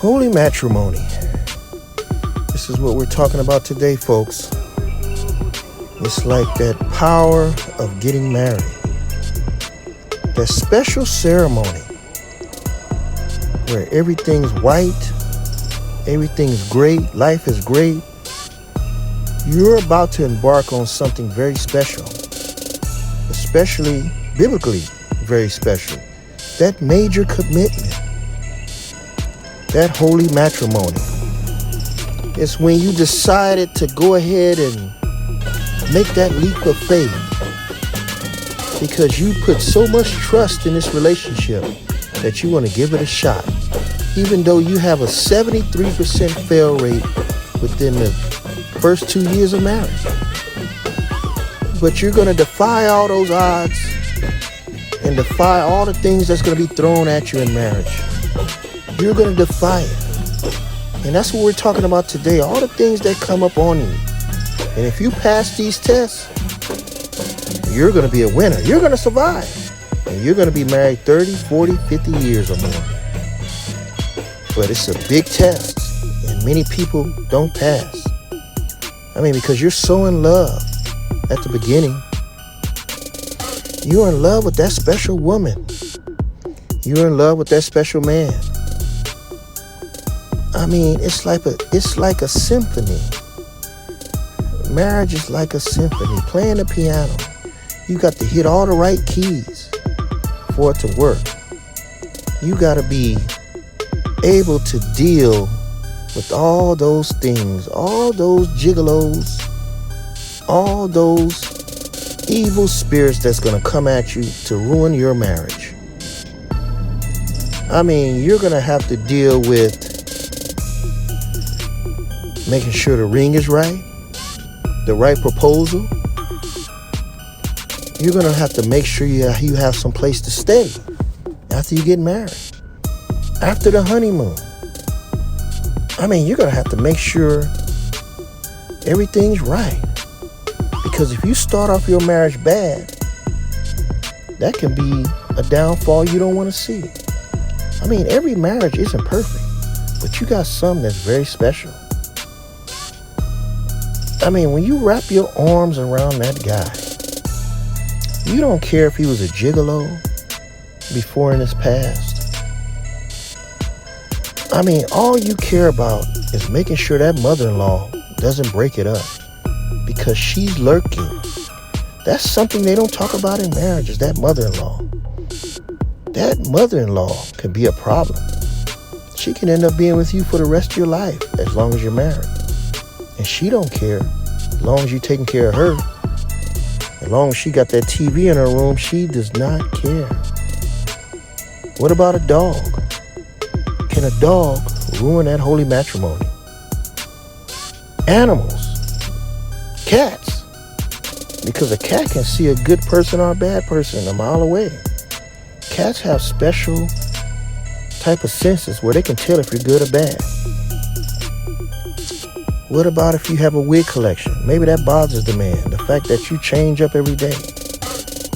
Holy matrimony. This is what we're talking about today, folks. It's like that power of getting married. That special ceremony where everything's white, everything's great, life is great. You're about to embark on something very special, especially biblically very special. That major commitment, that holy matrimony. It's when you decided to go ahead and make that leap of faith because you put so much trust in this relationship that you want to give it a shot, even though you have a 73% fail rate within the first 2 years of marriage. But you're going to defy all those odds and defy all the things that's going to be thrown at you in marriage. You're going to defy it. And that's what we're talking about today. All the things that come up on you. And if you pass these tests, you're going to be a winner. You're going to survive. And you're going to be married 30, 40, 50 years or more. But it's a big test. And many people don't pass. Because you're so in love at the beginning. You're in love with that special woman. You're in love with that special man. It's like a symphony. Marriage is like a symphony. Playing the piano. You got to hit all the right keys for it to work. You got to be able to deal with all those things, all those gigolos, all those evil spirits that's going to come at you to ruin your marriage. You're going to have to deal with making sure the ring is right, the right proposal. You're going to have to make sure you have some place to stay after you get married, after the honeymoon. You're going to have to make sure everything's right. Because if you start off your marriage bad, that can be a downfall you don't want to see. Every marriage isn't perfect, but you got some that's very special. When you wrap your arms around that guy, you don't care if he was a gigolo before in his past. All you care about is making sure that mother-in-law doesn't break it up because she's lurking. That's something they don't talk about in marriage, is that mother-in-law. That mother-in-law can be a problem. She can end up being with you for the rest of your life as long as you're married. And she don't care. As long as you're taking care of her, as long as she got that TV in her room, she does not care. What about a dog? Can a dog ruin that holy matrimony? Animals. Cats. Because a cat can see a good person or a bad person a mile away. Cats have special type of senses where they can tell if you're good or bad. What about if you have a wig collection? Maybe that bothers the man, the fact that you change up every day.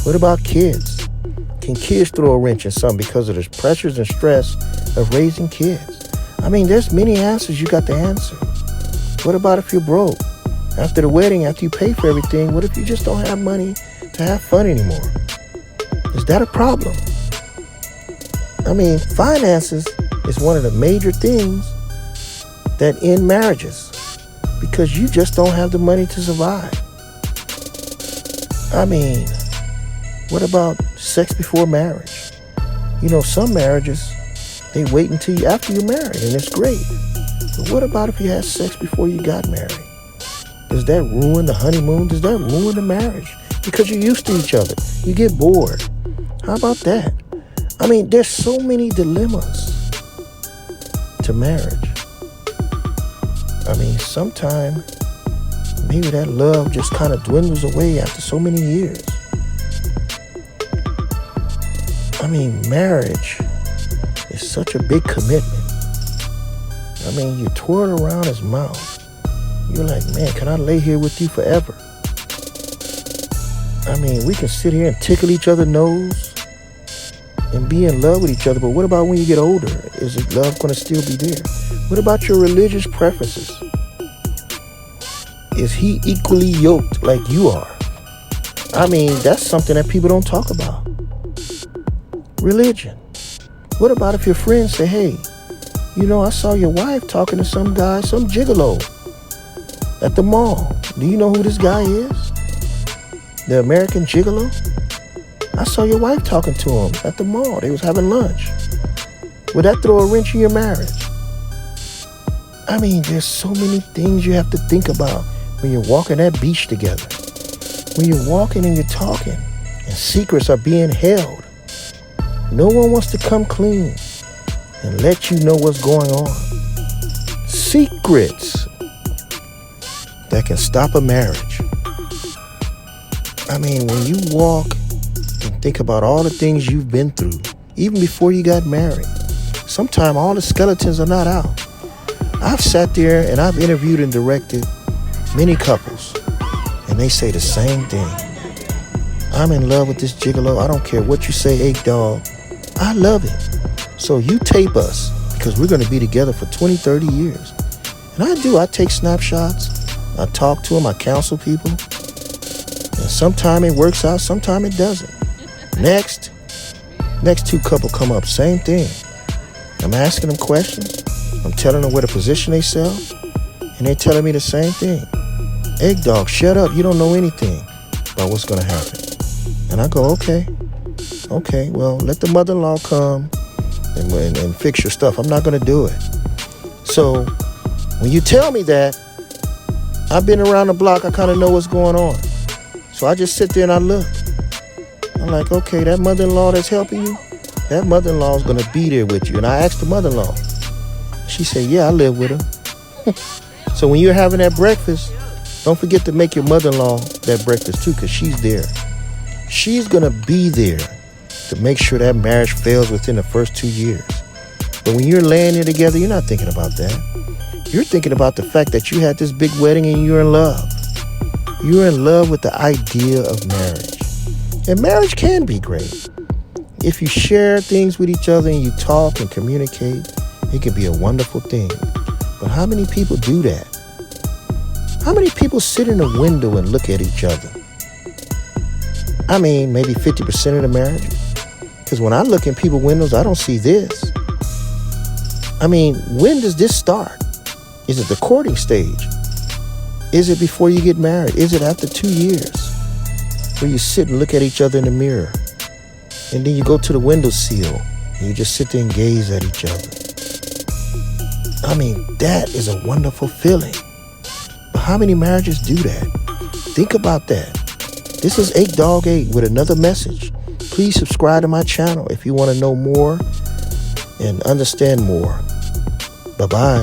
What about kids? Can kids throw a wrench in something because of the pressures and stress of raising kids? There's many answers you got to answer. What about if you're broke? After the wedding, after you pay for everything, what if you just don't have money to have fun anymore? Is that a problem? Finances is one of the major things that end marriages because you just don't have the money to survive. What about sex before marriage? Some marriages, they wait until after you're married, and it's great. But what about if you had sex before you got married? Does that ruin the honeymoon? Does that ruin the marriage? Because you're used to each other. You get bored. How about that? There's so many dilemmas to marriage. Sometimes maybe that love just kind of dwindles away after so many years. Marriage is such a big commitment. You twirl around his mouth. You're like, man, can I lay here with you forever? We can sit here and tickle each other's nose and be in love with each other. But what about when you get older? Is love going to still be there? What about your religious preferences? Is he equally yoked like you are? I mean, that's something that people don't talk about. Religion. What about if your friends say, hey, I saw your wife talking to some guy, some gigolo at the mall. Do you know who this guy is? The American gigolo? I saw your wife talking to him at the mall. They was having lunch. Would that throw a wrench in your marriage? I mean, there's so many things you have to think about when you're walking that beach together. When you're walking and you're talking and secrets are being held. No one wants to come clean and let you know what's going on. Secrets that can stop a marriage. I mean, when you walk and think about all the things you've been through, even before you got married, sometimes all the skeletons are not out. I've sat there and I've interviewed and directed many couples, and they say the same thing. I'm in love with this gigolo. I don't care what you say, Egg Dog. I love it. So you tape us, because we're going to be together for 20, 30 years. And I do. I take snapshots. I talk to them. I counsel people. And sometimes it works out. Sometimes it doesn't. Next two couple come up. Same thing. I'm asking them questions. I'm telling them where to position themselves. And they're telling me the same thing. Egg Dog, shut up. You don't know anything about what's going to happen. And I go, okay, well, let the mother-in-law come and fix your stuff. I'm not going to do it. So when you tell me that, I've been around the block. I kind of know what's going on. So I just sit there and I look. I'm like, okay, that mother-in-law that's helping you, that mother-in-law is going to be there with you. And I asked the mother-in-law. She said, yeah, I live with her. So when you're having that breakfast, don't forget to make your mother-in-law that breakfast too, because she's there. She's going to be there to make sure that marriage fails within the first 2 years. But when you're laying there together, you're not thinking about that. You're thinking about the fact that you had this big wedding and you're in love. You're in love with the idea of marriage. And marriage can be great. If you share things with each other and you talk and communicate, it can be a wonderful thing. But how many people do that? How many people sit in a window and look at each other? I mean, maybe 50% of the marriages. Because when I look in people's windows, I don't see this. I mean, when does this start? Is it the courting stage? Is it before you get married? Is it after 2 years? Where you sit and look at each other in the mirror. And then you go to the windowsill and you just sit there and gaze at each other. I mean, that is a wonderful feeling. But how many marriages do that? Think about that. This is 8 Dog 8 with another message. Please subscribe to my channel if you want to know more and understand more. Bye-bye.